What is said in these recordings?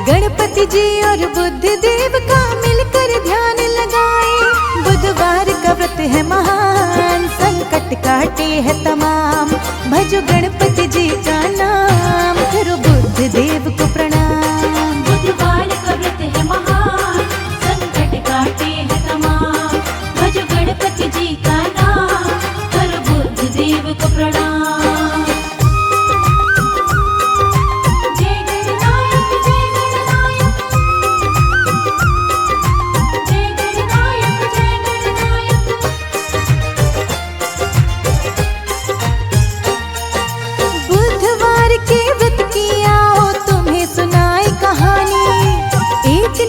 गणपति जी और बुद्ध देव का मिलकर ध्यान लगाए। बुधवार का व्रत है महान, संकट काटे है तमाम। भजो गणपति जी का नाम, करो बुद्ध देव को प्रणाम। बुधवार का व्रत है महान, संकट काटे है तमाम। भजो गणपति जी का नाम, करो बुद्ध देव को प्रणाम।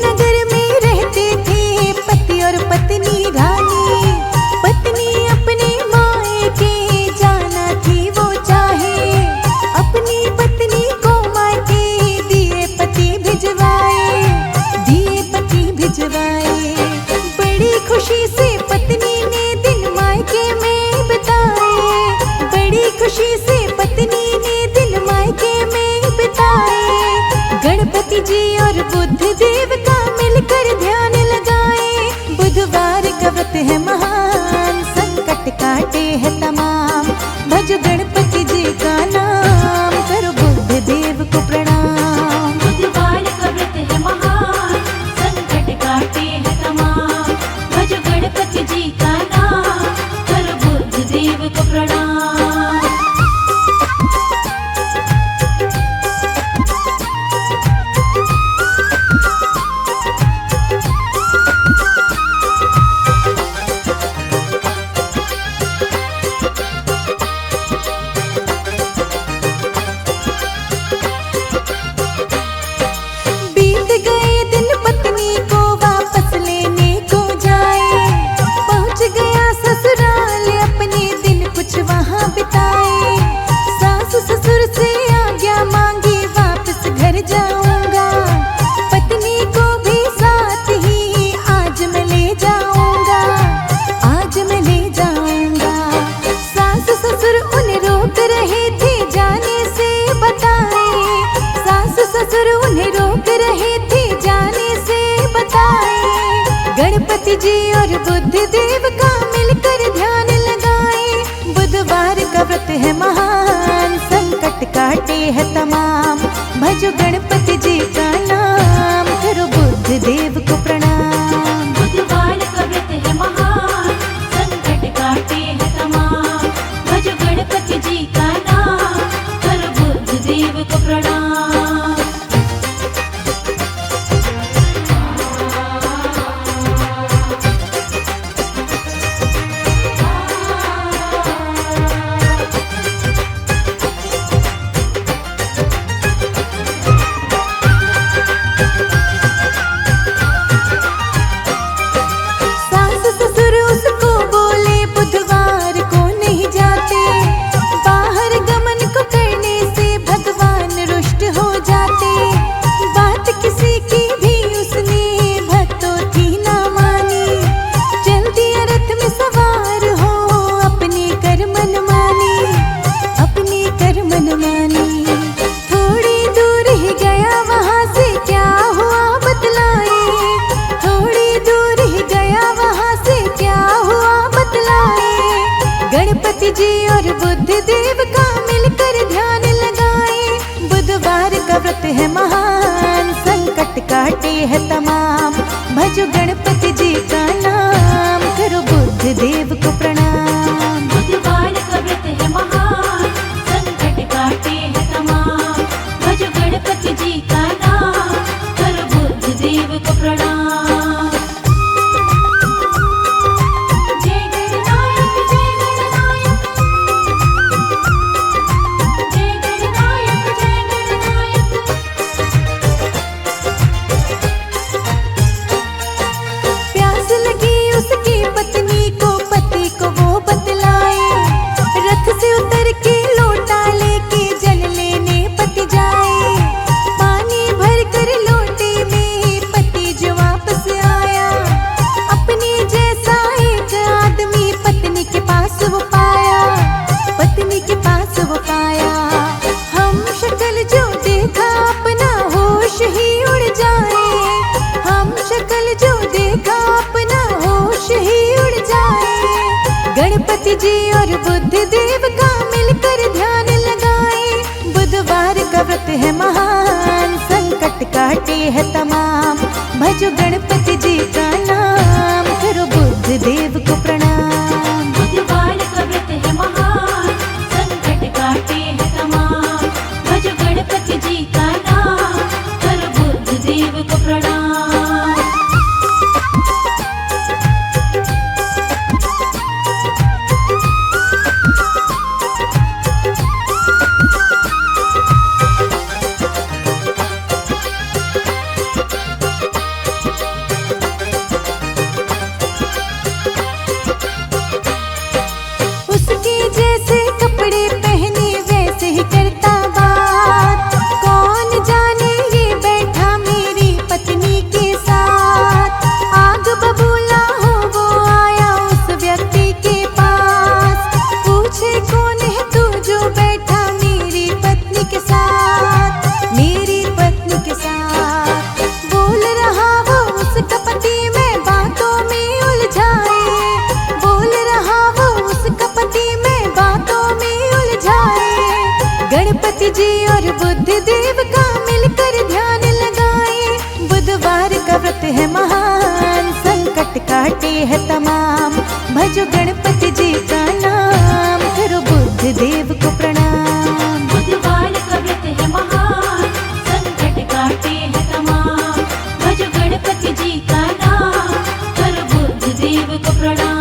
नगर में रहते थे पति और पत्नी रानी। पत्नी अपने मायके जाना थी वो चाहे, अपनी पत्नी को मायके दिए पति भिजवाए, दिए पति भिजवाए। बड़ी खुशी से पत्नी ने दिन मायके में बिताए, बड़ी खुशी से पत्नी ने दिन मायके में बिताए। गणपति जी और बुद्ध देव का मिलकर ध्यान लगाए। बुधवार का व्रत है महान, संकट काटे है तमाम। भजो गणपति जी का नाम, करो बुद्ध देव को प्रणाम। बुधवार का व्रत है महान, संकट काटे है तमाम। भजो गणपति जी का नाम, करो बुद्ध देव को प्रणाम। गणपति जी और बुद्ध देव का मिलकर ध्यान लगाए। बुधवार का व्रत है महान, संकट काटे है तमाम। भजो गणपति जी का नाम, करो बुद्ध देव को प्रणाम। बुधवार का व्रत है महान, संकट काटे है तमाम। भजो गणपति जी का नाम, करो बुद्ध देव को प्रणाम। गणपति जी और बुद्ध देव का मिलकर ध्यान लगाए। बुधवार का व्रत है महान, संकट काटे है तमाम। भजो गणपति जी का नाम, करो बुद्ध देव को प्रणाम। बुधवार का व्रत है महान, संकट काटे है तमाम। भजो गणपति जी का नाम, करो बुद्ध देव को प्रणाम। जी और बुद्ध देव का मिलकर ध्यान लगाए। बुधवार का व्रत है महान, संकट काटे है तमाम। भजो गणपति जी का नाम, करो बुद्ध देव को प्रणाम। बुधवार का व्रत है महान, संकट काटे है तमाम। भजो गणपति जी का नाम, करो बुद्ध देव को प्रणाम। उसके जैसे कपड़े पहने वैसे ही करता बात। कौन जाने ये बैठा मेरी पत्नी के साथ। आग बबूला हो वो आया उस व्यक्ति के पास। पूछे कौन है तू जो बैठा मेरी पत्नी के साथ, मेरी पत्नी के साथ। बोल रहा वो उसका पति, मैं बातों में उलझाए। बोल रहा वो उसका पति, मैं बातों में उलझाए। गणपति जी और बुद्ध देव का मिलकर ध्यान लगाए। बुधवार का व्रत है महान, संकट काटे है तमाम। भजो गणपति जी का नाम, करो बुद्ध देव को प्रणाम। बुधवार का व्रत है महान, संकट काटे है तमाम। भजो गणपति जी का नाम, करो बुद्ध देव को प्रणाम।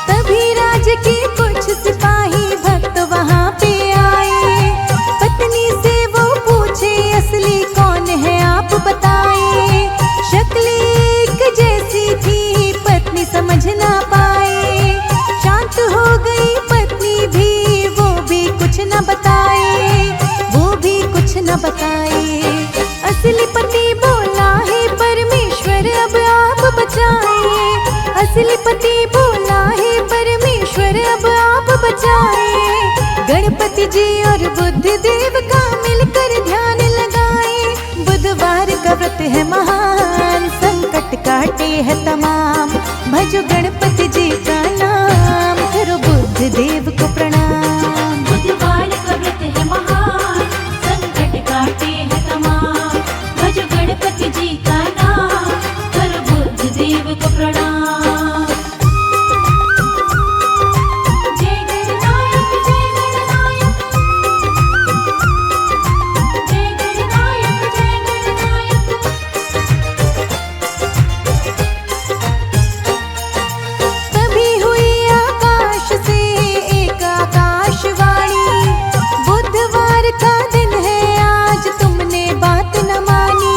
तभी राज के कुछ सिपाही भक्त वहां पे आए। पत्नी से वो पूछे असली कौन है आप बताए। शक्ल एक जैसी थी पत्नी समझ ना पाए। शांत हो गई पत्नी भी, वो भी कुछ न बताए, वो भी कुछ न बताए। असली पति बोला है परमेश्वर अब आप बचाए। असली पति बोला है परमेश्वर अब आप बचाए। गणपति जी और बुद्ध देव का मिलकर ध्यान लगाए। बुधवार का व्रत है महान, संकट काटे है तमाम। भजो गणपति जी का नाम, करो बुद्ध देव को प्रणाम। बुधवार का व्रत है महान, संकट काटे है तमाम। भजो गणपति जी का नाम, करो बुद्ध देव को प्रणाम। जय गणनायक जय गणनायक, जय गणनायक जय गणनायक। तभी हुई आकाश से एक आकाशवाणी। बुधवार का दिन है आज, तुमने बात न मानी।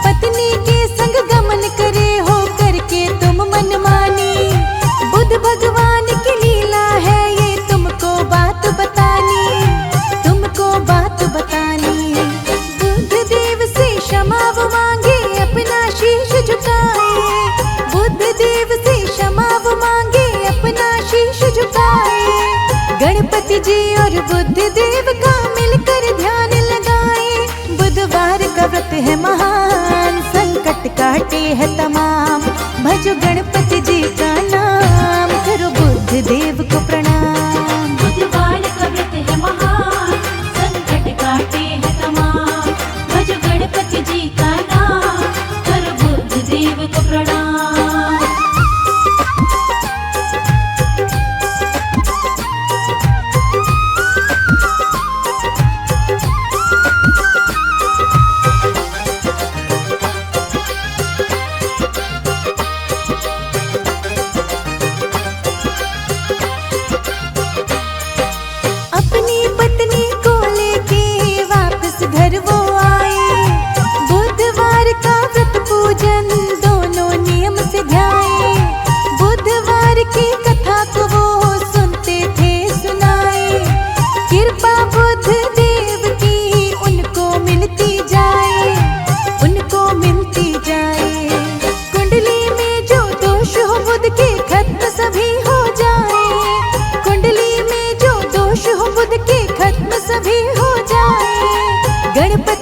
पत्नी के संग गमन करे हो करके तुम मनमानी। बुध भगवान की लीला है ये तुमको बात बतानी, तुमको बात बतानी। बुद्ध देव से क्षमा वो मांगे, अपना शीश झुकाए। बुद्ध देव से क्षमा वो मांगे, अपना शीश झुकाए। गणपति जी और बुद्ध देव का मिलकर ध्यान लगाए। बुधवार का व्रत है महान, संकट काटे है तमाम। भजो गणपति जी का नाम, करो बुद्ध देव को प्रणाम। बुधवार का व्रत है महान, संकट काटे है तमाम। भजो गणपति जी का नाम, करो बुद्ध देव को प्रणाम।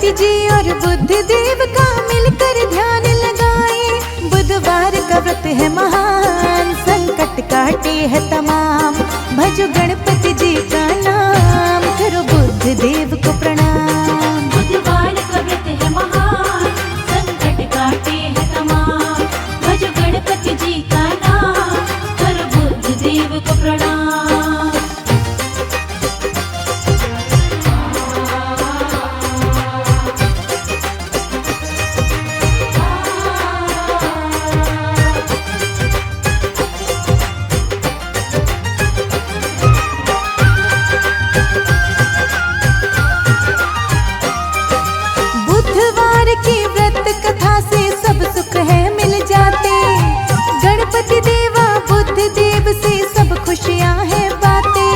गणपति जी और बुद्ध देव का मिलकर ध्यान लगाए। बुधवार का व्रत है महान, संकट काटे है तमाम। भजो गणपति जी का नाम, करो बुद्ध देव को प्रणाम। बुधवार का व्रत है महान, संकट काटे है तमाम। भजो गणपति जी का नाम, करो बुद्ध देव को प्रणाम। बुधवार की व्रत कथा से सब सुख है मिल जाते। गणपति देवा बुद्ध देव से सब खुशियां हैं बातें।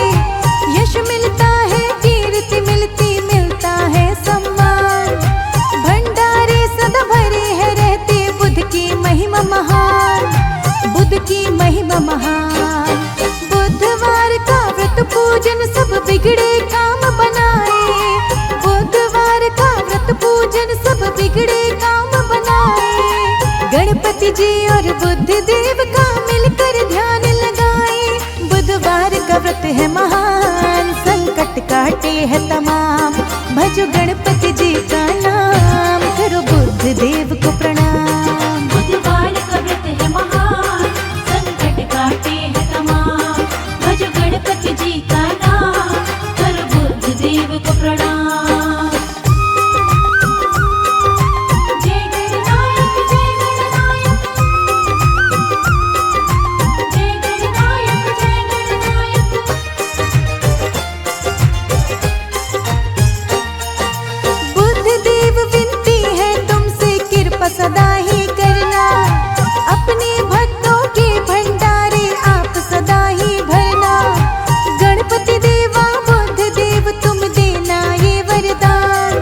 यश मिलता है, कीर्ति मिलती, मिलता है सम्मान। भंडारे सदा भरे है रहते, बुद्ध की महिमा महान, बुद्ध की महिमा महान। बुधवार का व्रत पूजन सब बिगड़े काम बनाए। बुधवार का व्रत पूजन सब बिगड़े काम बनाए। गणपति जी और बुद्ध देव का मिलकर ध्यान लगाए। बुधवार का व्रत है महान, संकट काटे है तमाम। भजो गणपति जी का नाम, करो बुद्ध देव को प्रणाम। बुधवार का व्रत है महान, संकट काटे है तमाम। भजो गणपति जी का नाम, करो बुद्ध देव को प्रणाम। जय गणनायक जय गणनायक, जय गणनायक जय गणनायक। बुद्ध देव विनती है तुमसे, कृपा सदा ही करना। अपने भक्तों के भंडारे आप सदा ही भरना। गणपति देवा बुद्ध देव तुम देना ये वरदान।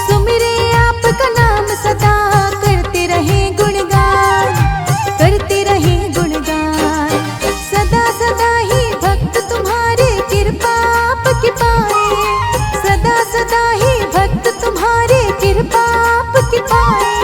सुमिरे आपका नाम सदा, करते रहे गुणगान, करते रहे गुणगान। सदा सदा ही भक्त तुम्हारे कृपा आपकी पाए। सदा सदा ही भक्त तुम्हारे कृपा आपकी पाए।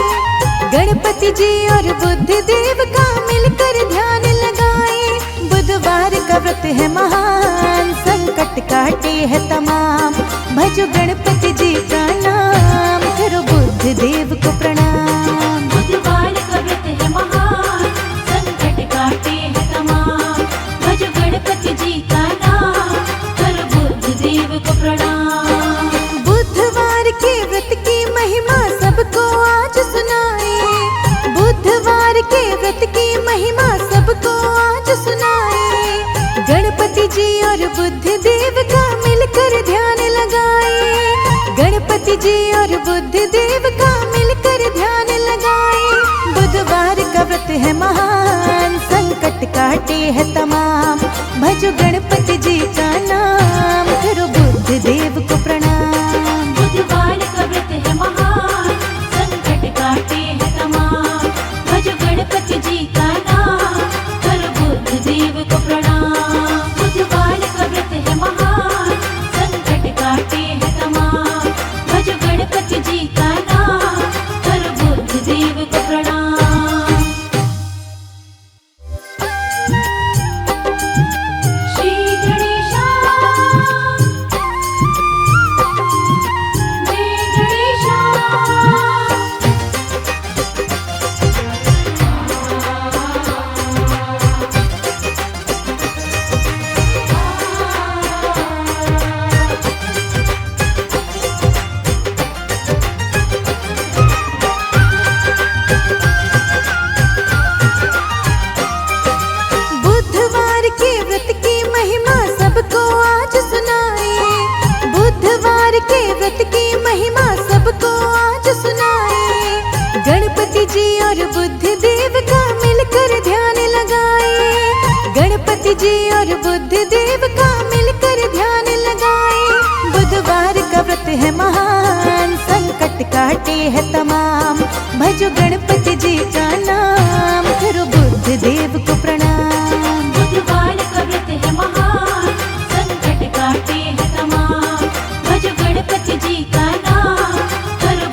गणपति जी और बुद्ध देव का मिलकर ध्यान लगाए। बुधवार का व्रत है महान, संकट काटे है तमाम। भजो गणपति जी का नाम, करो बुद्ध देव को प्रणाम। बुधवार का व्रत है महान, संकट काटे है तमाम। भजो गणपति जी का नाम, करो बुद्ध देव को प्रणाम। बुधवार के व्रत की महिमा सबको आज सुनाए। बुधवार के व्रत की महिमा सबको आज सुनाए। गणपति जी और बुद्ध देव का मिलकर ध्यान लगाए। गणपति जी और बुद्ध देव का मिलकर ध्यान लगाए। बुधवार का व्रत है महान, संकट काटे है तमाम। भजो गणपति जी का नाम, करो बुद्ध देव को प्रणाम। बुधवार का व्रत है महान, संकट काटे है तमाम। भजो गणपति जी का नाम, करो बुद्ध देव को प्रणाम। बुधवार का व्रत है महान, संकट काटे है तमाम। भजो गणपति जी का नाम, करो बुद्ध देव को प्रणाम। श्री गणेशा जय गणेशा। बुधवार के व्रत की महिमा सबको आज सुनाए। बुधवार के व्रत की महिमा सबको आज सुनाए। गणपति जी और बुद्ध देव का मिलकर ध्यान लगाए। गणपति जी और बुद्ध देव का मिलकर ध्यान लगाए। बुधवार का व्रत है महान, संकट काटे है तमाम। भजो गणपति जी का नाम, करो बुद्ध देव को प्रणाम। बुधवार का व्रत है महान, संकट काटे है तमाम। भजो गणपति जी का नाम, करो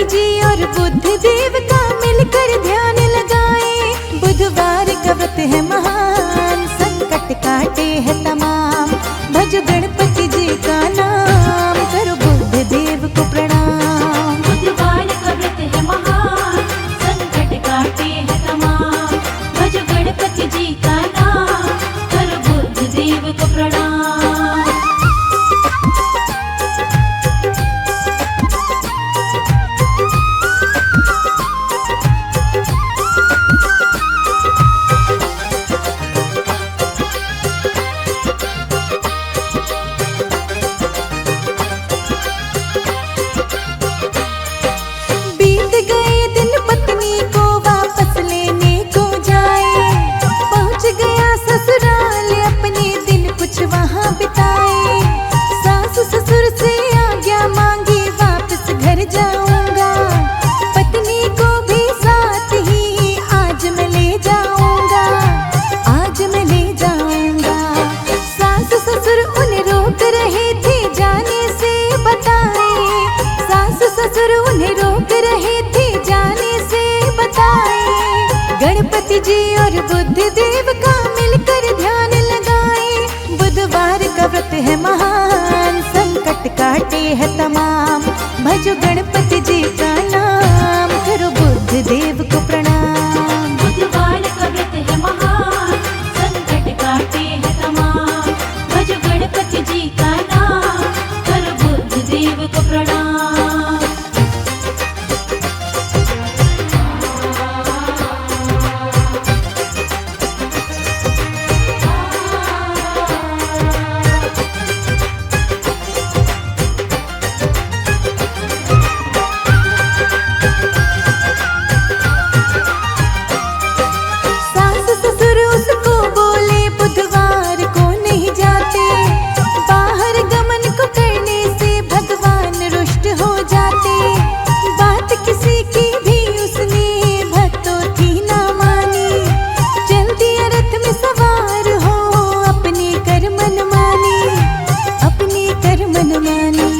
जी और बुद्ध देव का मिलकर ध्यान लगाए। बुधवार का व्रत है महान, संकट काटे है तमाम। भजो गणपति जी का नाम, करो बुद्ध देव को प्रणाम। बुधवार का व्रत है महान, संकट काटे है तमाम। भजो गणपति जी का नाम, करो बुद्ध देव को प्रणाम। बीत गए दिन पत्नी को वापस लेने को जाए। पहुंच गया ससुराल अपने दिन कुछ वहां बिताए। सास ससुर से आज्ञा मांगी वापस घर जाऊंगा। पत्नी को भी साथ ही आज मैं ले जाऊंगा, आज मैं ले जाऊंगा। सास ससुर उन्हें रोक रहे थे जाने से बताए। सास ससुर उन्हें रोक रहे थे जाने से बताए। गणपति जी और बुद्ध देव का मिलकर ध्यान लगाए। बुधवार का व्रत है महान, संकट काटे है तमाम। भजो गणपति जी का नाम, करो बुद्ध देव को प्रणाम। बुधवार का व्रत है महान, संकट काटे है तमाम। भजो गणपति जी का नाम, करो बुद्ध देव को प्रणाम। सास ससुर उसको बोले बुधवार को नहीं जाते। बाहर गमन को करने से भगवान रुष्ट हो जाते। बात किसी की भी उसने भक्तों की ना मानी। चल दिया रथ में सवार हो, अपने कर मन मानी, अपने कर मन मानी।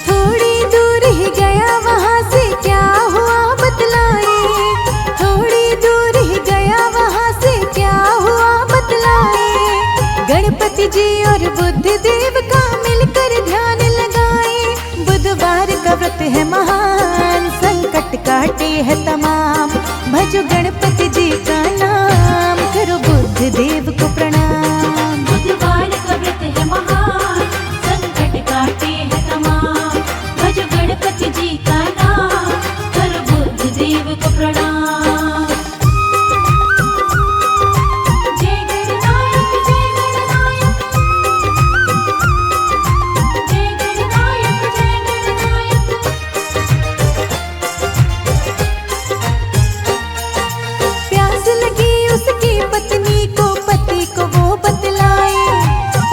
थोड़ी दूर ही गया वहां से क्या हुआ बतलाए। थोड़ी दूर ही गया वहां से क्या हुआ बतलाए। गणपति जी और बुद्ध देव का मिलकर ध्यान लगाए। बुधवार का व्रत है महान, संकट काटे है तमाम। भजो गणपति जी का नाम, करो बुद्ध देव को प्रणाम। बुधवार का व्रत है महान, संकट काटे है तमाम। भजो गणपति जी का नाम, करो बुद्ध देव को प्रणाम। जय गणनायक जय गणनायक, जय गणनायक जय गणनायक। प्यास लगी उसकी पत्नी को, पति को वो बतलाए।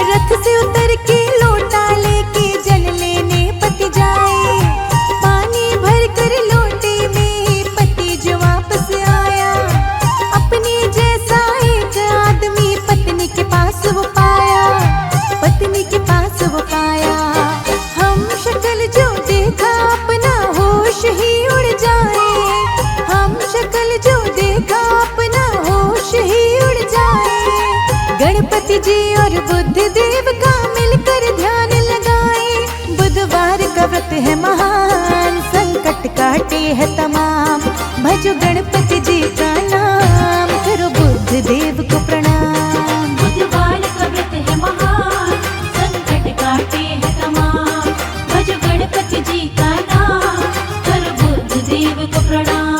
रथ से उतर के लोटा लेके जल लेने पति जाए। पानी भर कर लोटे में पति जो वापस आया। अपने जैसा एक आदमी पत्नी के पास वो पाया, पत्नी के पास वो पाया। हम शक्ल जो देखा अपना होश ही उड़ जाए। हम शक्ल जो देखा अपना होश ही उड़ जाए। गणपति जी और बुद्ध देव का मिलकर ध्यान लगाए। बुधवार का व्रत है महान, संकट काटे है तमाम। भजो गणपति जी का नाम, करो बुद्ध देव को प्रणाम। बुधवार का व्रत है महान, संकट काटे है तमाम। भजो गणपति जी का नाम, करो बुद्ध देव को प्रणाम।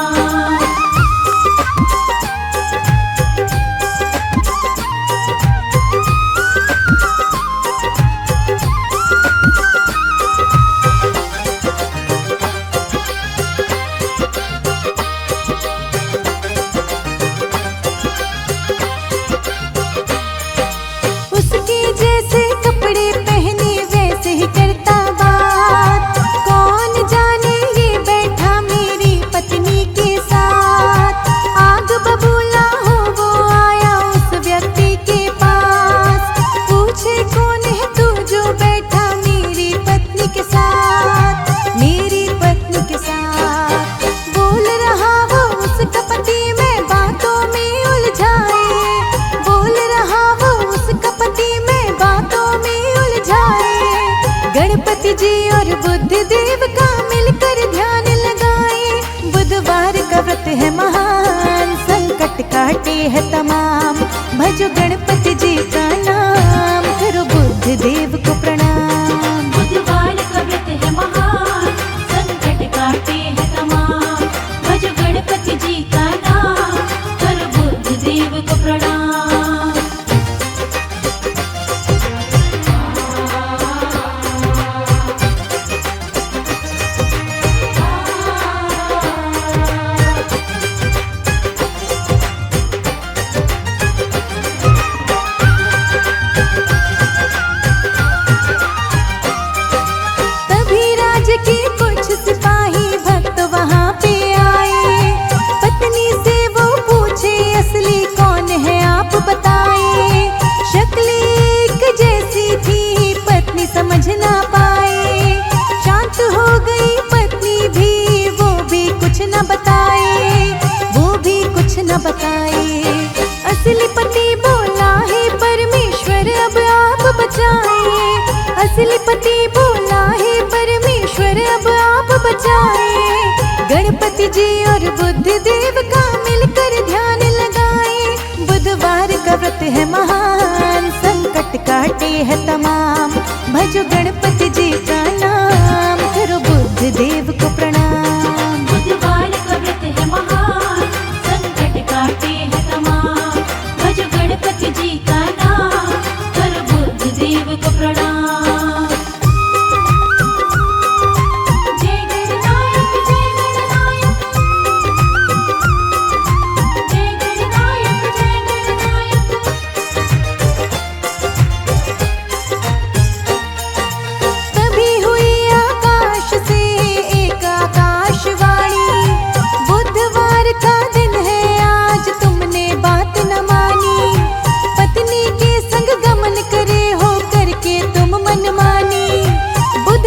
गणपति जी और बुद्ध देव का मिलकर ध्यान लगाए। बुधवार का व्रत है महान, संकट काटे है तमाम। भजो गणपति जी का नाम, करो बुद्ध देव को प्रणाम। बुधवार का व्रत है महान, संकट काटे है तमाम। भजो गणपति जी का नाम, करो बुद्ध देव को प्रणाम। के कुछ सिपाही भक्त वहाँ पे आए। पत्नी से वो पूछे असली कौन है आप बताए। शक्ल एक जैसी थी पत्नी समझ ना पाए। शांत हो गई पत्नी भी, वो भी कुछ न बताए, वो भी कुछ न बताए। असली पति बोला है परमेश्वर अब आप बचाए। असली पति बोला है परमेश्वर अब आप बचाए। गणपति जी और बुद्ध देव का मिलकर ध्यान लगाए। बुधवार का व्रत है महान, संकट काटे है तमाम। भजो गणपति जी का नाम, करो बुद्ध देव को प्रणाम। बुधवार का व्रत है महान, संकट काटे है तमाम। भजो गणपति जी का नाम, करो बुद्ध देव को प्रणाम।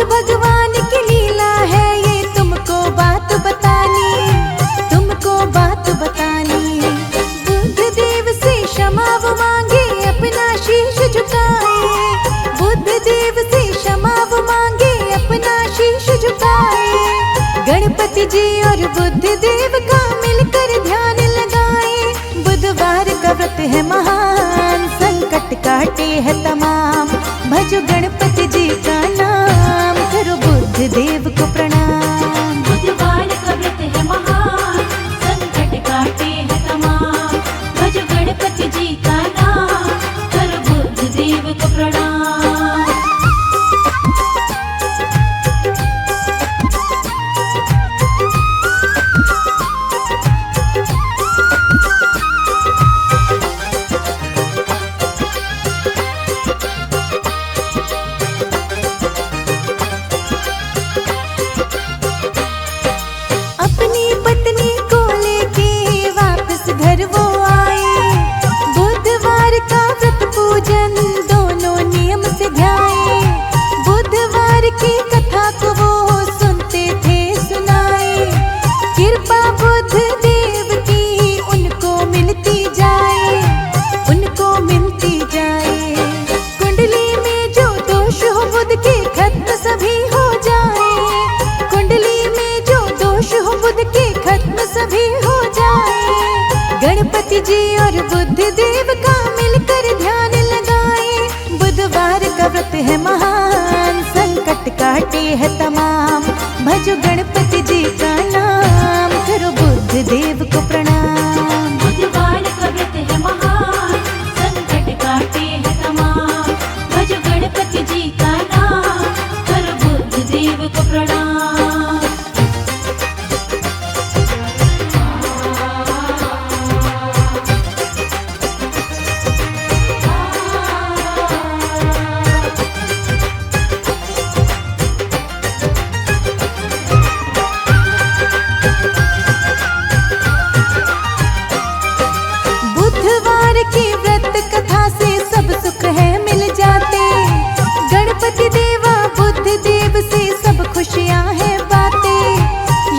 भगवान की लीला है ये, तुमको बात बतानी, तुमको बात बतानी। बुद्ध देव से क्षमा वो मांगे, अपना शीश झुकाए। बुद्ध देव से क्षमा वो मांगे, अपना शीश झुकाए। गणपति जी और बुद्ध देव का मिलकर ध्यान लगाए। बुधवार का व्रत है महान, संकट काटे है तमाम। भजो गणपति जी का नाम, करो बुद्ध देव को प्रणाम। बुधवार का व्रत है महान, संकट काटे है तमाम। भजो गणपति जी का नाम, करो बुद्ध देव को प्रणाम। गणपति जी और बुद्ध देव का मिलकर ध्यान लगाए। बुधवार का व्रत है महान, संकट काटे है तमाम। भजो गणपति जी का नाम, करो बुद्ध देव को प्रणाम। बुधवार का व्रत है महान, संकट काटे है तमाम। भजो गणपति जी का नाम, करो बुद्ध देव को प्रणाम। की व्रत कथा से सब सुख है मिल जाते। गणपति देवा बुद्ध देव से सब खुशियां है बातें।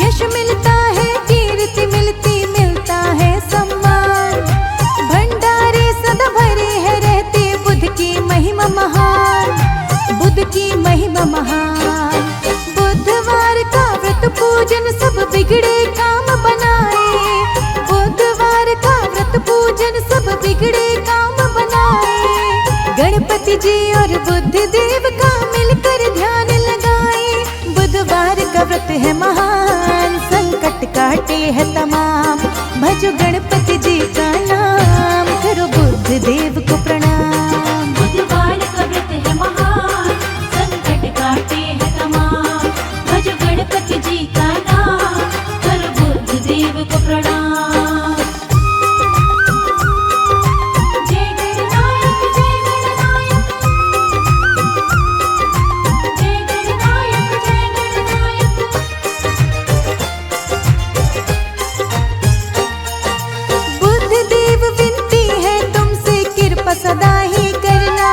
यश मिलता है, कीर्ति मिलती, मिलता है सम्मान। भंडारे सदा भरे है रहते, बुद्ध की महिमा महान, बुद्ध की महिमा महान। गणपति जी और बुद्ध देव का मिलकर ध्यान लगाए। बुधवार का व्रत है महान, संकट काटे है तमाम। भजो गणपति जी का नाम, करो बुद्ध देव को प्रणाम। बुधवार का व्रत है महान, संकट काटे है तमाम। भजो गणपति जी का नाम, करो बुद्ध देव को प्रणाम। जय गणनायक जय गणनायक, जय गणनायक जय गणनायक। बुद्ध देव विनती है तुमसे, कृपा सदा ही करना।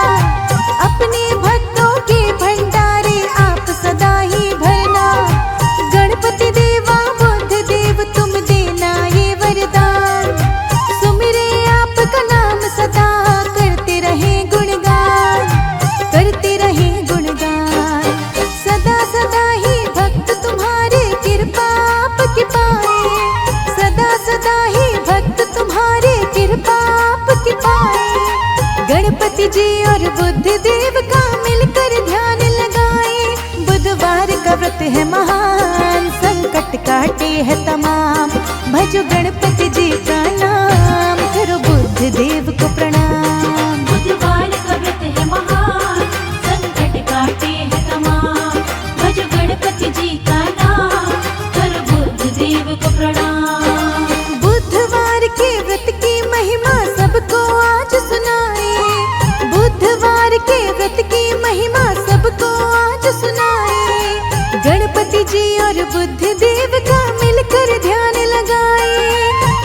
अपने भक्तों के भंडारे आप सदा ही भरना। गणपति देवा बुद्ध देव तुम देना ये वरदान। सुमिरे आपका नाम सदा, करते रहे गुणगान, करते रहे गुणगान। सदा सदा ही भक्त तुम्हारे कृपा आपकी पाए। सदा सदा ही भक्त तुम्हारे कृपा आपकी पाए। गणपति जी और बुद्ध देव का मिलकर ध्यान लगाए। बुधवार का व्रत है महान, संकट काटे है तमाम। भजो गणपति जी का नाम, करो बुद्ध देव को प्रणाम। बुधवार का व्रत है महान, संकट काटे है तमाम। भजो गणपति जी का नाम, करो बुद्ध देव को प्रणाम। बुधवार के व्रत की महिमा सबको आज सुनाए। बुधवार के व्रत की महिमा सबको आज सुनाए। गणपति जी और बुद्ध देव का मिलकर ध्यान लगाए।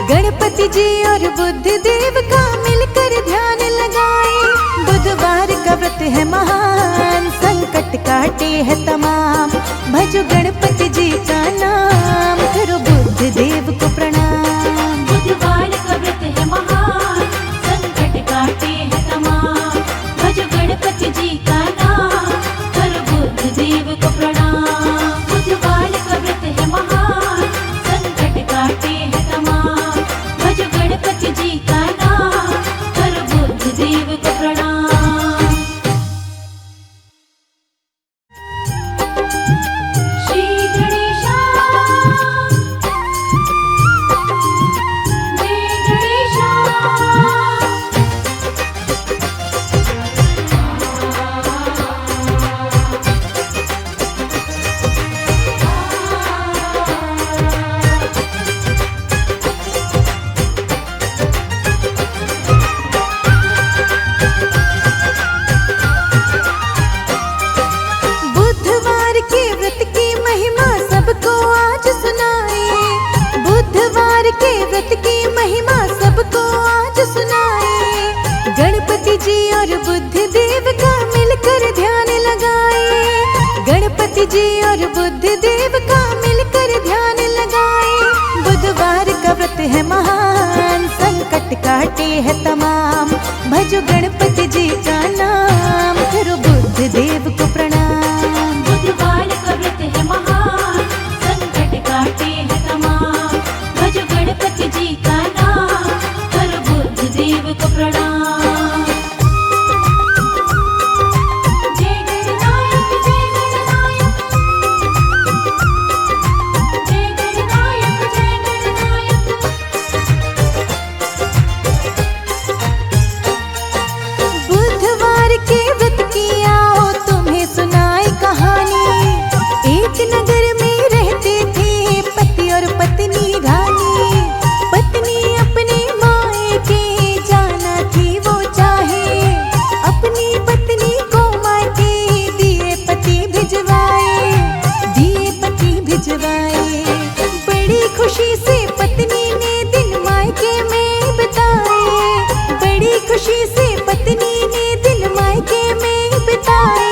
गणपति जी और बुद्ध देव का मिलकर ध्यान लगाए। बुधवार का व्रत है महान, संकट काटे है तमाम। भजो गणपति जी का नाम, करो बुद्ध देव को प्रणाम। बुधवार का व्रत है महान, संकट काटे है तमाम। भजो गणपति जी का नाम, करो बुद्ध देव को प्रणाम। बुधवार का व्रत है महान, संकट काटे है तमाम। भजो गणपति जी का नाम, करो बुद्ध देव को प्रणाम। श्री गणेशा जय गणेशा। बुधवार के व्रत की महिमा सबको आज सुनाए। बुधवार के व्रत की महिमा सबको आज सुनाए। गणपति जी और बुद्ध देव का मिलकर ध्यान लगाए। गणपति जी और बुद्ध देव का मिलकर ध्यान लगाए। बुधवार का व्रत है महान, संकट काटे है तमाम। भजो गणपति जी का नाम, करो बुद्ध देव को प्रणाम। बुधवार का व्रत है महान, संकट काटे है तमाम। भजो गणपति जी का नाम, करो बुद्ध देव को प्रणाम। जय गणनायक जय गणनायक, जय गणनायक जय गणनायक। बुधवार के व्रत की आओ तुम्हें सुनाए कहानी। एक नगर में रहते थे पति और पत्नी रानी। पत्नी अपने मायके जाना थी वो चाहे। अपनी पत्नी को मायके दिए पति भिजवाए। दिए पति भिजवाए। बड़ी खुशी से पत्नी ने दिन मायके में बिताए। बड़ी खुशी से पत्नी ने दिन मायके में बिताए।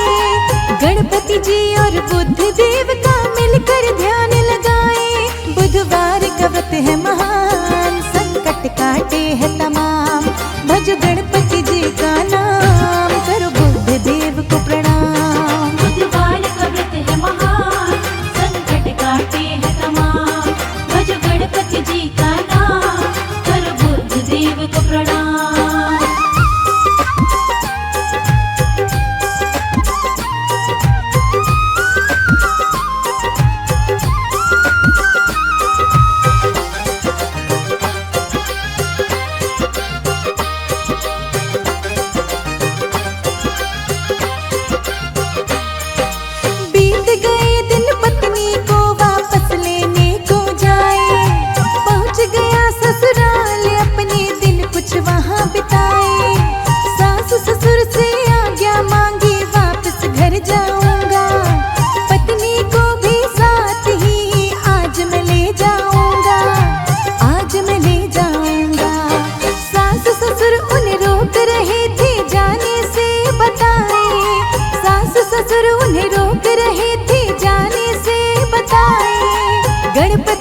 गणपति जी और बुद्ध देव का मिलकर ध्यान लगाए। बुधवार का व्रत है महान, संकट काटे है तमाम। भजो गणपति जी का नाम, करो बुद्ध देव को प्रणाम। बुधवार का व्रत है महान, संकट काटे है तमाम। भजो गणपति जी का नाम, करो बुद्ध देव को प्रणाम।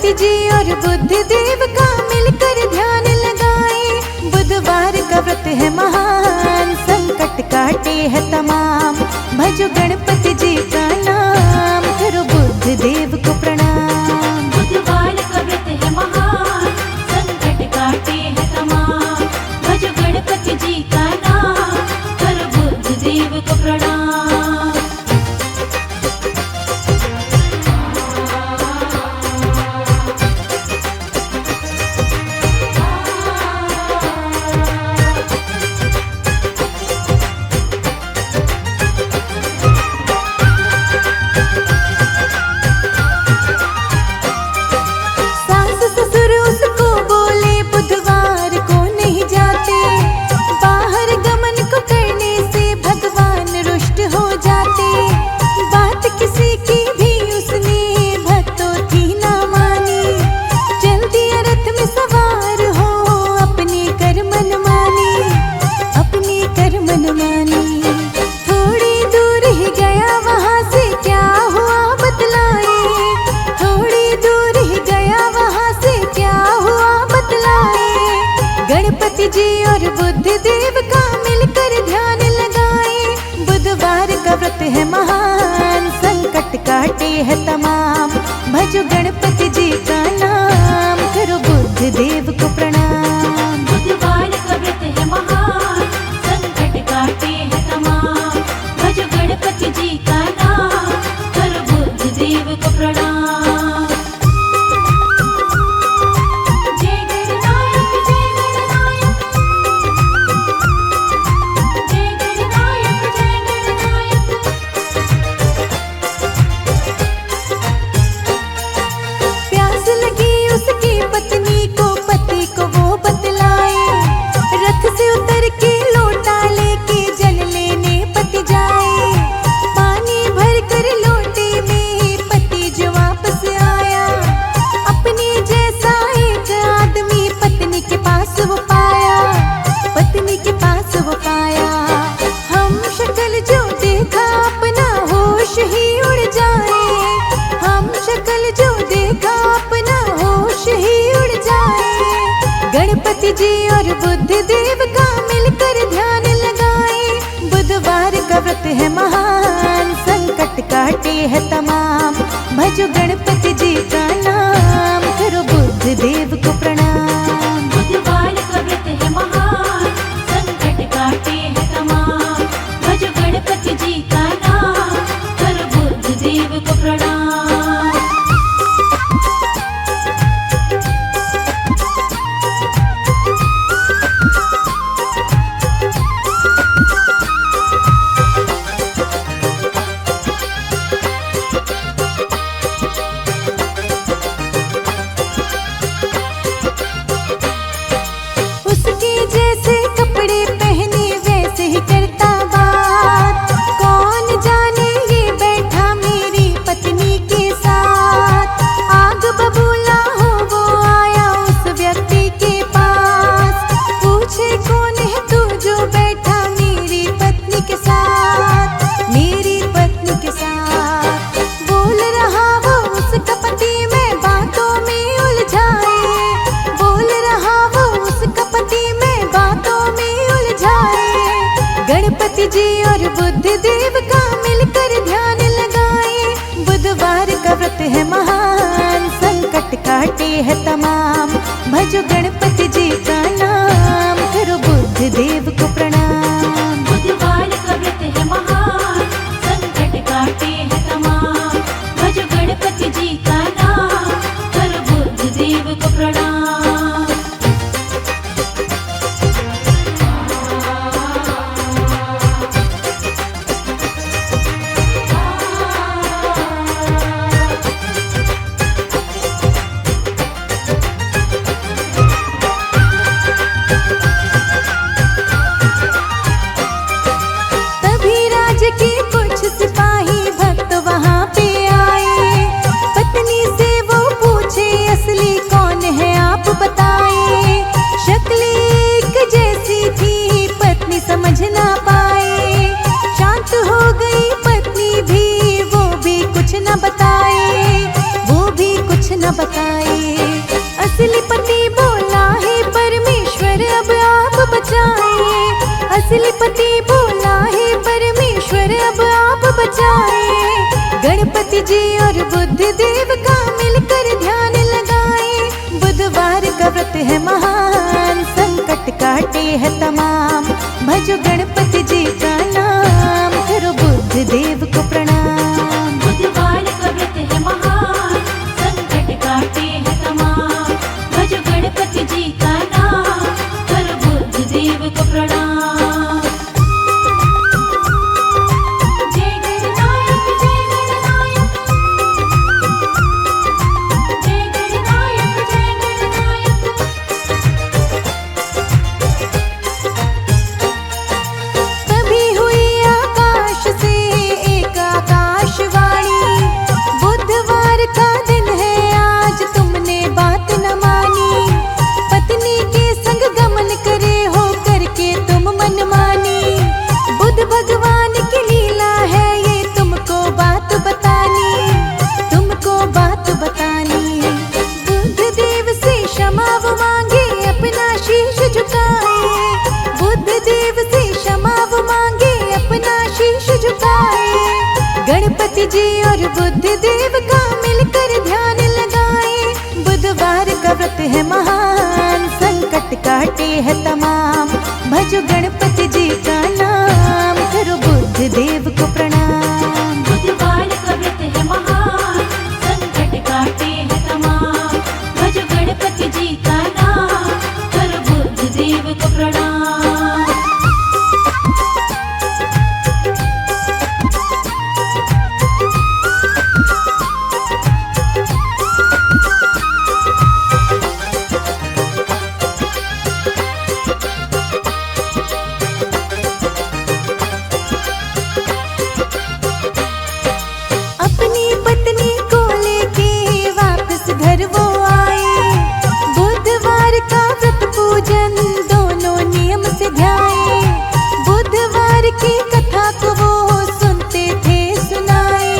गणपति जी और बुद्ध देव का मिलकर ध्यान लगाए। बुधवार का व्रत है महान, संकट काटे है तमाम। भजो गणपति जी का नाम, करो बुद्ध देव को प्रणाम। बुधवार का व्रत है महान, संकट काटे है तमाम। भजो गणपति जी का नाम, करो बुद्ध देव को प्रणाम। सास ससुर उसको बोले बुधवार को नहीं जाते, बाहर गमन को करने से भगवान रुष्ट हो जाते। बात किसी की भी उसने भक्तों की ना मानी, चल दिया रथ में सवार हो अपने कर मन मानी, अपने कर मन मानी। थोड़ी दूर ही गया वहां से क्या हुआ बतलाए, थोड़ी दूर ही गया वहां से क्या हुआ बतलाए। गणपति जी और बुद्ध देव का मिलकर ध्यान लगाए। बुधवार का व्रत है महान, संकट काटे है तमाम। भजो गणपति जी का नाम, करो बुद्ध देव को प्रणाम। बुधवार का व्रत है महान, संकट काटे है तमाम। भजो गणपति जी का नाम, करो बुद्ध देव को प्रणाम। जय गणनायक जय गणनायक, जय गणनायक जय गणनायक। प्यास लगी उसकी पत्नी को, पति को वो बतलाए। रथ से उतर के लोटा लेके जल लेने पति जाए। पानी भर कर लोटे में पति जो वापस आया, अपने जैसा एक आदमी पत्नी के पास वो पाया, पत्नी के पास वो पाया। हम शक्ल जो देखा अपना होश ही उड़ जाए, हम शक्ल जो देखा अपना होश ही उड़ जाए। गणपति जी और बुद्ध देव का मिलकर ध्यान लगाए। बुधवार का व्रत है महान, संकट काटे है तमाम। भजो गणपति जी का नाम, करो बुद्ध देव को प्रणाम। बुधवार का व्रत है महान, संकट काटे है तमाम। भजो गणपति जी का नाम, करो बुद्ध देव को प्रणाम। उसके जैसे कपड़े पहने वैसे ही करता बात। कौन जाने ये बैठा मेरी पत्नी के साथ। आग बबूला हो वो आया उस व्यक्ति के पास, पूछे कौन है तू जो बैठा मेरी पत्नी के साथ, मेरी पत्नी के साथ। बोल रहा वो उसका पति, मैं बातों में उलझाए। बोल रहा वो उसका पति, मैं बातों में उलझाए। गणपति जी और बुद्ध देव का मिलकर ध्यान लगाए। बुधवार का व्रत है महान, संकट काटे है तमाम। भजो गणपति जी का नाम, करो बुद्ध देव को प्रणाम। बुधवार का व्रत है महान, संकट काटे है तमाम। भजो गणपति जी का नाम, करो बुद्ध देव को प्रणाम। आप बचाए। असली पति बोला है परमेश्वर अब आप बचाए। गणपति जी और बुद्ध देव का मिलकर ध्यान लगाए। बुधवार का व्रत है महान, संकट काटे है तमाम। भजो गणपति जी का नाम, करो बुद्ध देव को प्रणाम। बुधवार का व्रत है महान, संकट काटे है तमाम। भजो गणपति जी का नाम, करो बुद्ध देव को प्रणाम। जय गणनायक जय गणनायक, जय गणनायक जय गणनायक। तभी हुई आकाश से एक आकाशवाणी, बुधवार का दिन है आज तुमने बात न मानी। पत्नी के संग गमन करे हो करके तुम मनमानी। बुध भगवान की लीला है ये तुमको बात बतानी, तुमको बात बतानी। बुद्ध देव से क्षमा वो मांगे अपना शीश झुकाए। बुद्ध देव से क्षमा वो मांगे अपना शीश झुकाए। गणपति जी और बुद्ध देव का मिलकर ध्यान लगाए। बुधवार का व्रत है महान, संकट काटे है तमाम। भजो गणपति जी का नाम, करो बुद्ध देव को प्रणाम। बुधवार का व्रत है महान, संकट काटे है तमाम। भजो गणपति जी का नाम, करो बुद्ध देव को प्रणाम। अपनी पत्नी को लेके वापस घर वो आए। बुधवार का व्रत पूजन दोनों नियम से ध्याए। बुधवार की कथा को वो सुनते थे सुनाए।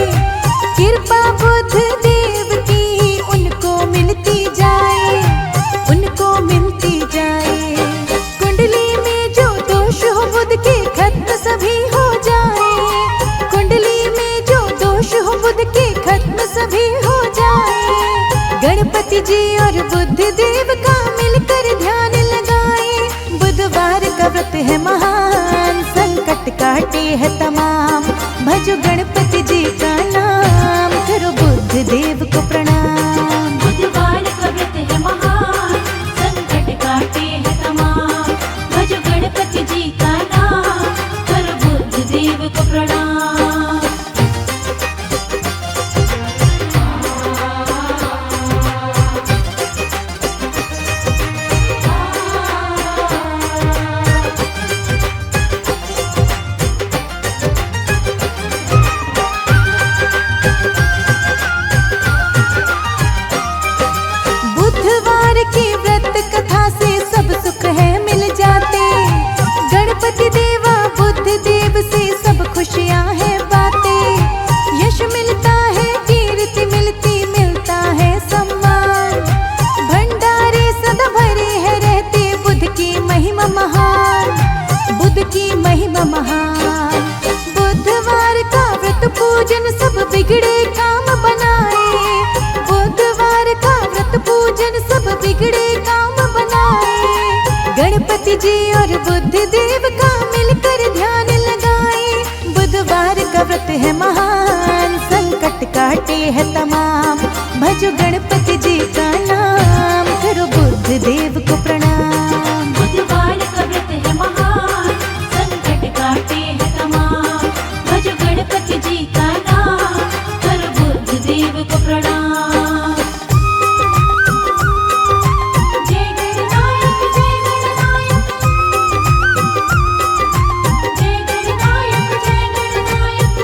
कृपा बुद्ध देव की उनको मिलती जाए, उनको मिलती जाए। कुंडली में जो दोष हो बुध के खत्म सभी हो जाए। कुंडली में जो दोष हो बुध के खत्म सभी हो जाए। गणपति जी और बुद्ध देव का मिलकर ध्यान लगाए। बुधवार का व्रत है महान, संकट काटे है तमाम। भजो गणपति जी का नाम, करो बुद्ध देव को प्रणाम। बुधवार का व्रत है महान, संकट काटे है तमाम। भजो गणपति जी का नाम, करो बुद्ध देव को प्रणाम। बुधवार की व्रत कथा से सब सुख है मिल जाते। गणपति देवा बुद्ध देव से सब खुशियां है बातें। यश मिलता है, कीर्ति मिलती, मिलता है सम्मान। भंडारे सदा भरे है रहते, बुद्ध की महिमा महान, बुद्ध की महिमा महान। बुधवार का व्रत पूजन सब बिगड़े काम बनाए। बुधवार का व्रत पूजन सब बिगड़े काम बनाए। गणपति जी और बुद्ध देव का मिलकर ध्यान लगाए। बुधवार का व्रत है महान, संकट काटे है तमाम। भजो गणपति जी का नाम, करो बुद्ध देव को प्रणाम। बुधवार का व्रत है महान, संकट काटे है तमाम। भजो गणपति जी का नाम, करो बुद्ध देव को प्रणाम। जय गणनायक जय गणनायक, जय गणनायक जय गणनायक।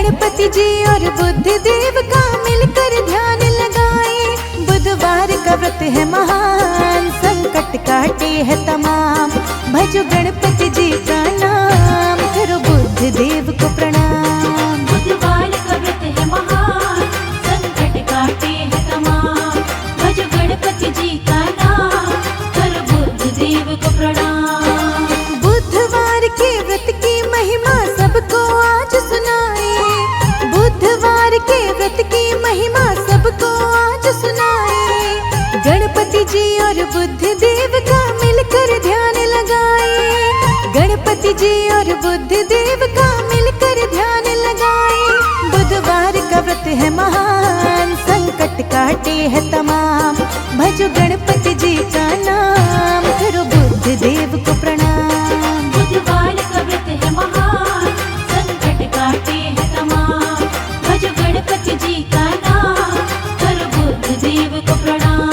गणपति जी और बुद्ध देव का मिलकर ध्यान लगाए। बुधवार का व्रत है महान, संकट काटे है तमाम। भजो गणपति जी का नाम, करो बुद्ध देव को प्रणाम। बुधवार का व्रत है महान, संकट काटे है तमाम। भजो गणपति जी का नाम, करो बुद्ध देव को प्रणाम। बुधवार के व्रत की महिमा सबको आज सुनाए। बुधवार के व्रत की महिमा सबको आज सुनाए। गणपति जी और बुद्ध देव का मिलकर ध्यान लगाए। गणपति जी और बुद्ध देव का मिलकर ध्यान लगाए। बुधवार का व्रत है महान, संकट काटे है तमाम। भजो गणपति जी का नाम, करो बुद्ध देव को प्रणाम। बुधवार का व्रत है महान, संकट काटे है तमाम। भजो गणपति जी का नाम, करो बुद्ध देव को प्रणाम।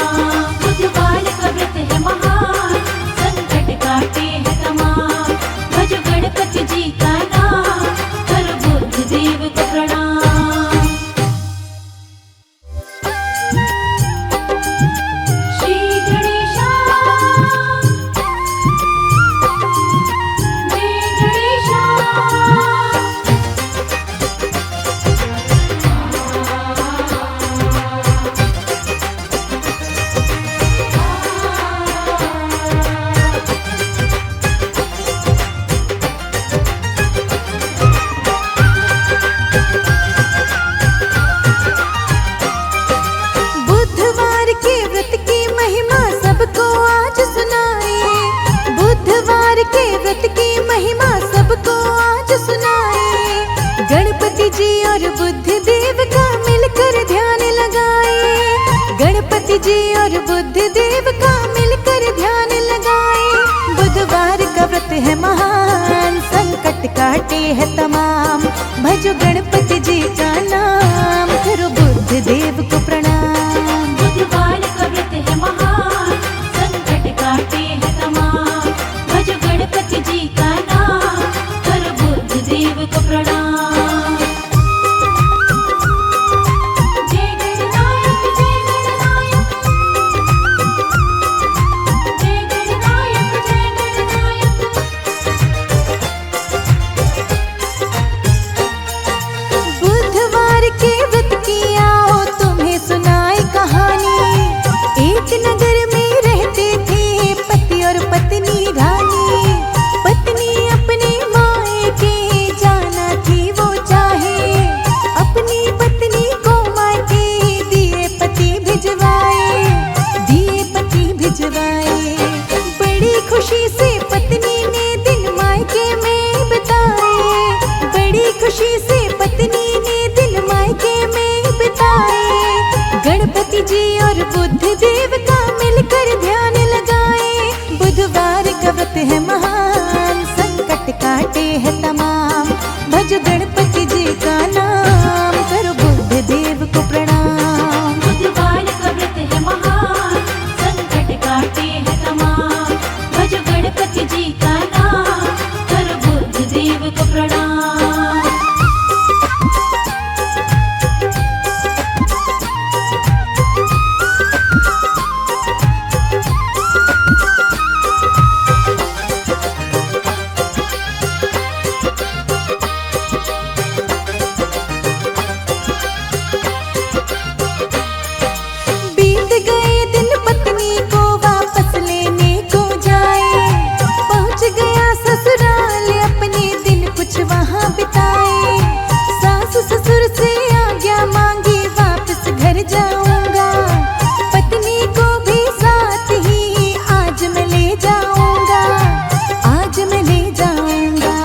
बुधवार का व्रत है महान, संकट काटे है तमाम। भजो गणपति जी का नाम, करो बुद्ध देव को प्रणाम। श्री गणेशा, जय गणेशा। बुधवार के व्रत की महिमा सबको आज सुनाए। बुधवार के व्रत की महिमा सबको आज सुनाए। गणपति जी और बुद्ध देव का मिलकर ध्यान लगाए। गणपति जी और बुद्ध देव का मिलकर ध्यान लगाए। बुधवार का व्रत है महान, संकट काटे है तमाम। भजो गणपति जी का नाम, करो बुद्ध देव को प्रणाम। बुधवार का व्रत है महान, संकट काटे है तमाम। भजो गणपति जी का नाम, करो बुद्ध देव को प्रणाम। जय गणनायक, जय गणनायक। जय गणनायक, जय गणनायक। बुधवार के व्रत की आओ तुम्हें सुनाए कहानी। एक नगर में रहते थे पति और पत्नी रानी। पत्नी अपने मायके जाना थी वो चाहे। अपनी पत्नी को मायके दिए पति भिजवाए। दिए पति भिजवाए। बड़ी खुशी से पत्नी ने दिन मायके में बिताए। बड़ी खुशी से पत्नी ने दिन मायके में बिताए। गणपति जी और बुद्ध देव का मिलकर ध्यान लगाए। बुधवार का व्रत है महान, संकट काटे है तमाम। भजो गणपति जी का नाम, करो बुद्ध देव को प्रणाम। बुधवार का व्रत है महान, संकट काटे है तमाम। भजो गणपति जी का नाम, करो बुद्ध देव को प्रणाम। बीत गए दिन पत्नी को वापस लेने को जाए। पहुंच गया ससुराल अपने दिन कुछ वहां बिताए। सास ससुर से आज्ञा मांगी वापस घर जाऊंगा। पत्नी को भी साथ ही आज मैं ले जाऊंगा। आज मैं ले जाऊंगा।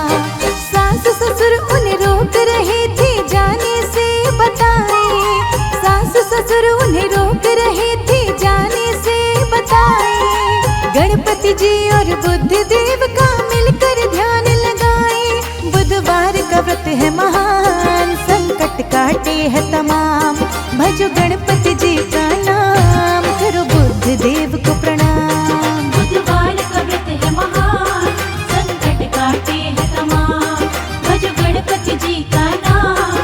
सास ससुर उन्हें रोक रहे थे जाने से बताए। सास ससुर उन्हें रोक रहे थे जाने से बताए। गणपति जी और बुद्ध देव का मिलकर ध्यान लगाए। बुधवार का व्रत है महान, संकट काटे है तमाम। भजो गणपति जी का नाम, करो बुद्ध देव को प्रणाम। बुधवार का व्रत है महान, संकट काटे है तमाम। भजो गणपति जी का नाम,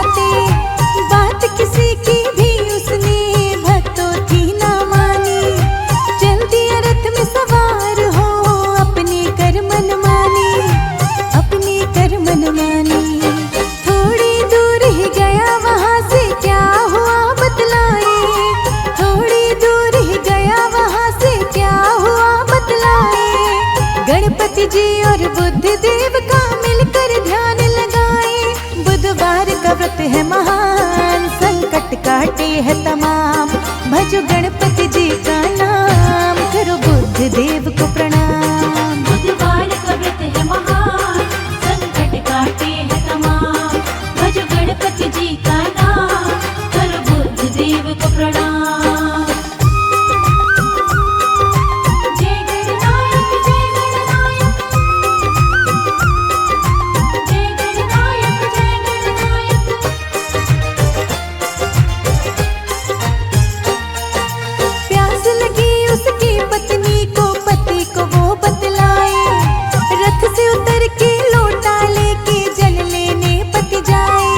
बातें, बात किसी की भी उसने भक्तों की ना मानी। चल दिया रथ में सवार हो, अपने कर मन मानी, अपने कर मन मानी। थोड़ी दूर ही गया वहाँ से क्या हुआ बतलाए, थोड़ी दूर ही गया वहाँ से क्या हुआ बतलाए। गणपति जी और बुद्ध देव का मिलकर ध्यान लगाए। बुधवार का व्रत है महान, संकट काटे है तमाम। भजो गणपति जी का नाम, करो बुद्ध देव को प्रणाम। बुधवार का व्रत है महान, संकट काटे है तमाम। भज गणपति जी का नाम, कर बुद्ध देव को प्रणाम। जय गणनायक जय गणनायक, जय गणनायक जय गणनायक। प्यास लगी उसकी पत्नी को, पति को वो बतलाए। रथ से उतर के लोटा लेके जल लेने पति जाए।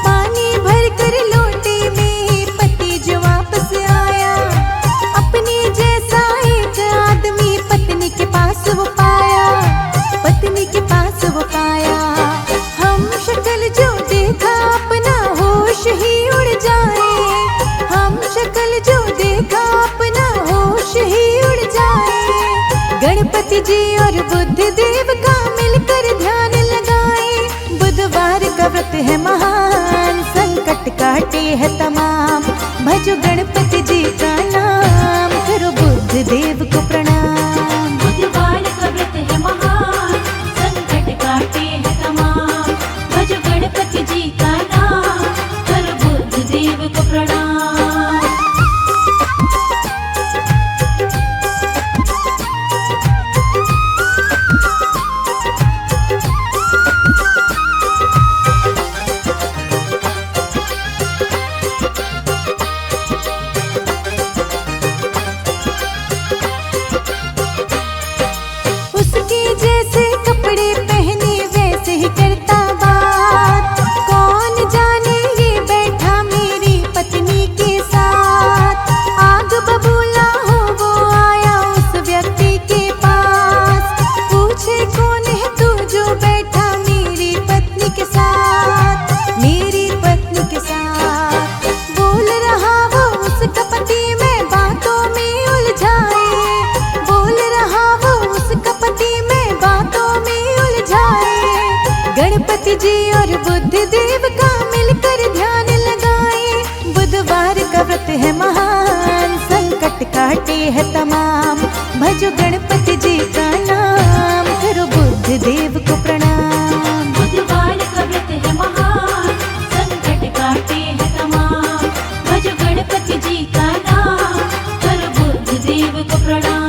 पानी भर कर लोटे में पति जो वापस आया। अपने जैसा एक आदमी पत्नी के पास वो पाया, पत्नी के पास वो पाया। हम शक्ल जो देखा अपना होश ही उड़ जाए, हम शक्ल जो देखा अपना होश ही उड़ जाए। गणपति जी और बुद्ध देव का मिलकर ध्यान लगाए। बुधवार का व्रत है महान, संकट काटे है तमाम। भजो गणपति जी का नाम, करो बुद्ध देव को प्रणाम। बुधवार का व्रत है महान, संकट काटे है तमाम। भज गणपति जी का नाम, कर बुद्ध देव को प्रणाम। उसके जैसे कपड़े पहने वैसे ही करता बात। कौन जाने ये बैठा मेरी पत्नी के साथ। आग बबूला हो वो आया उस व्यक्ति के पास। पूछे कौन है तू जो बैठा मेरी पत्नी के साथ, मेरी पत्नी के साथ। बोल रहा वो उसका पति, मैं बातों में उलझाए। बोल रहा वो उसका पति, मैं बातों में उलझाए। गणपति जी और बुद्ध देव का मिलकर ध्यान लगाए। बुधवार का व्रत है महान, संकट काटे है तमाम। भजो गणपति जी का नाम, करो बुद्ध देव को प्रणाम। बुधवार का व्रत है महान, संकट काटे है तमाम। भज गणपति जी का नाम, कर बुद्ध देव को प्रणाम।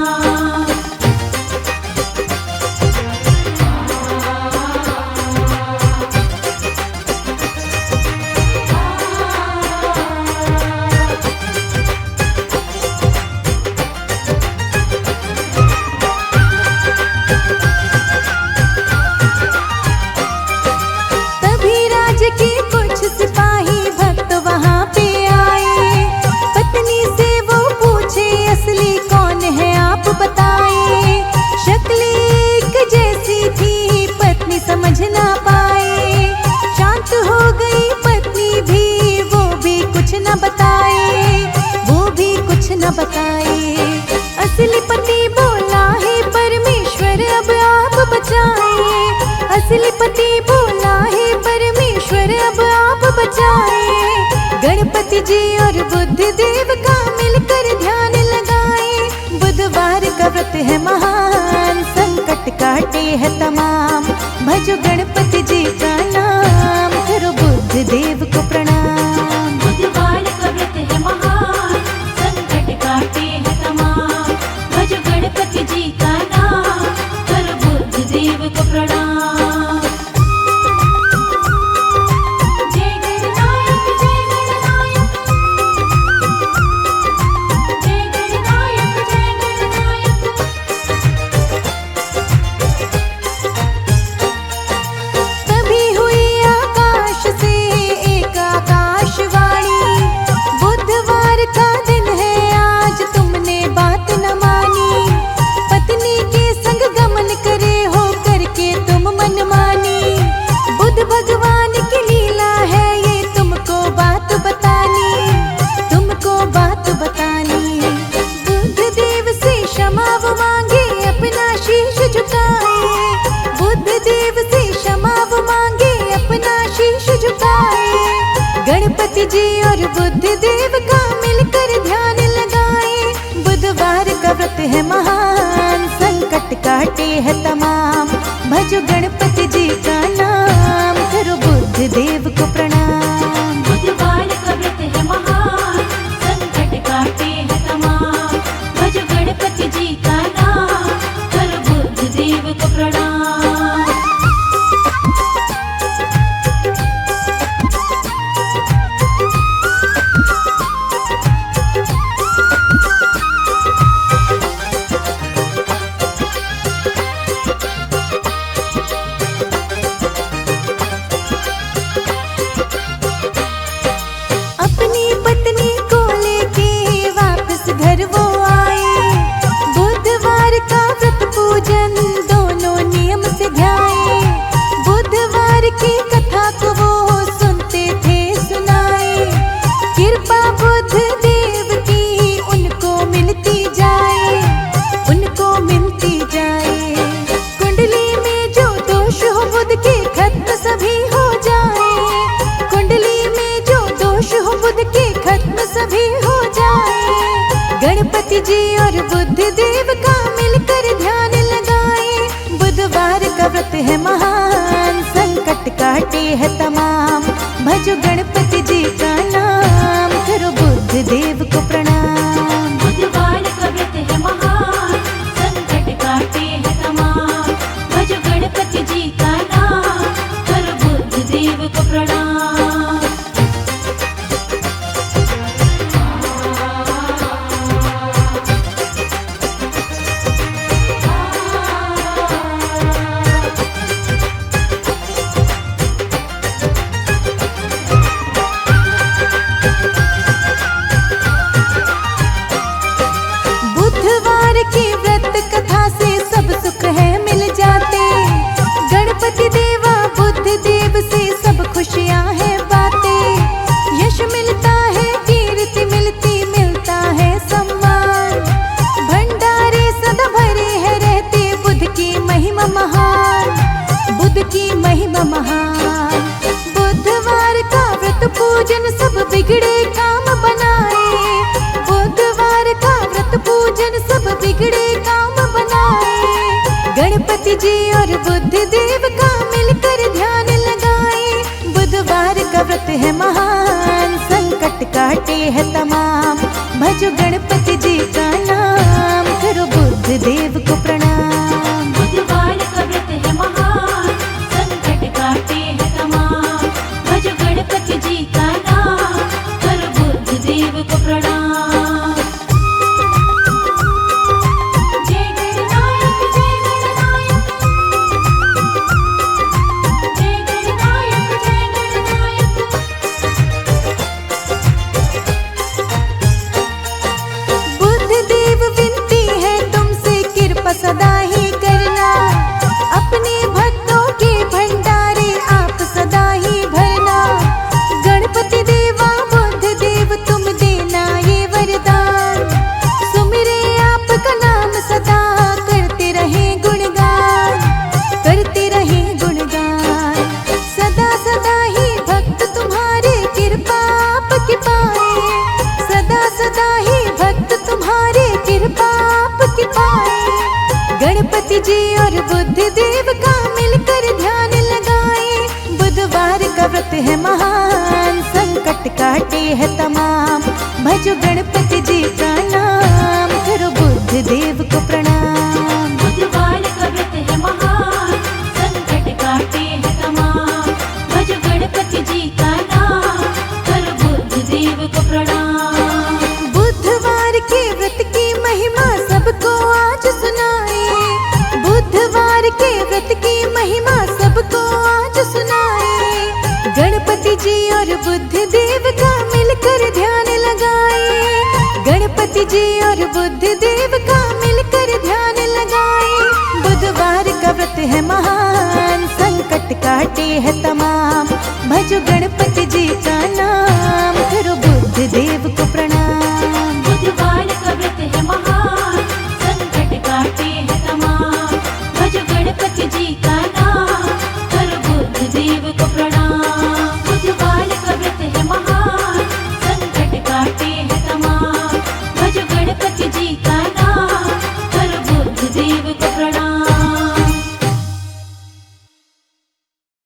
तभी राज के कुछ सिपाही भक्त वहाँ पे आए। पत्नी से वो पूछे असली कौन है आप बताए। शक्ल एक जैसी थी पत्नी समझ ना पाए। शांत हो गई पत्नी भी, वो भी कुछ न बताए, वो भी कुछ न बताए। असली पति बोला है परमेश्वर अब आप बचाए। असली पति बोला है परमेश्वर अब आप बचाए। गणपति जी और बुद्ध देव का मिलकर ध्यान लगाए। बुधवार का व्रत है महान, संकट काटे है तमाम। भजो गणपति जी का नाम, करो बुद्ध देव को प्रणाम। बुधवार का व्रत है महान, संकट काटे है तमाम। भज गणपति जी का नाम, कर बुद्ध देव को प्रणाम। जय गणनायक जय गणनायक, जय गणनायक जय गणनायक। आए। गणपति जी और बुद्ध देव का मिलकर ध्यान लगाए। बुधवार का व्रत है महान, संकट काटे है तमाम। भजो गणपति जी का नाम, करो बुद्ध देव को प्रणाम। बुधवार का व्रत है महान, संकट काटे है तमाम। भजो गणपति जी का नाम, करो बुद्ध देव को प्रणाम। अपनी पत्नी को लेके वापस घर वो आए। बुधवार का व्रत पूजन दोनों नियम से ध्याए। बुधवार की कथा को वो सुनते थे सुनाए। कृपा बुद्ध देव की उनको मिलती जाए, उनको मिलती जाए। कुंडली में जो दोष हो बुध के खत्म सभी हो जाए। कुंडली में जो दोष हो बुध के खत्म सभी हो जाए। गणपति जी और बुद्ध देव का मिलकर ध्यान लगाए। बुधवार का व्रत है महान, संकट काटे है तमाम। भजो गणपति जी का नाम, करो बुद्ध देव को प्रणाम। बुधवार का व्रत है महान, संकट काटे है तमाम। भजो गणपति जी का नाम, करो बुद्ध देव को प्रणाम। बुधवार की व्रत कथा से सब सुख है मिल जाते। गणपति देवा बुद्ध देव से सब खुशियां है बातें। यश मिलता है, कीर्ति मिलती, मिलता है सम्मान। भंडारे सदा भरे है रहते, बुद्ध की महिमा महान, बुद्ध की महिमा महान। बुधवार का व्रत पूजन सब बिगड़े काम बनाए। बुधवार का व्रत पूजन सब बिगड़े काम बनाए। गणपति जी और बुद्ध देव का मिलकर ध्यान लगाए। बुधवार का व्रत है महान, संकट काटे है तमाम। भजो गणपति जी का नाम, करो बुद्ध देव को प्रणाम। बुधवार का व्रत है महान, संकट काटे है तमाम। भजो गणपति जी का नाम, करो बुद्ध देव को प्रणाम। जय गणनायक जय गणनायक, जय गणनायक जय गणनायक। बुद्ध देव विनती है तुमसे, कृपा सदा ही करना। अपने भक्तों के भंडारे आप सदा ही भरना। गणपति देवा बुद्ध देव तुम देना ये वरदान। सुमिरे आपका नाम सदा, करते रहे गुणगान, करते रहे गुणगान। सदा सदा ही भक्त तुम्हारे कृपा आपकी पाए। सदा सदा ही भक्त तुम्हारे कृपा आपकी पाए। गणपति जी और बुद्ध देव का मिलकर ध्यान लगाए। बुधवार का व्रत है महान, संकट काटे है तमाम। भजो गणपति जी का नाम, करो बुद्ध देव को प्रणाम। बुधवार का व्रत है महान, संकट काटे है तमाम। भजो गणपति जी का नाम, करो बुद्ध देव को प्रणाम। बुधवार के व्रत की महिमा सबको आज सुनाए। बुधवार के व्रत की महिमा सबको आज सुनाए। गणपति जी और बुद्ध देव का मिलकर ध्यान लगाए। गणपति जी और बुद्ध देव का मिलकर ध्यान लगाए। बुधवार का व्रत है महान, संकट काटे है तमाम। भजो गणपति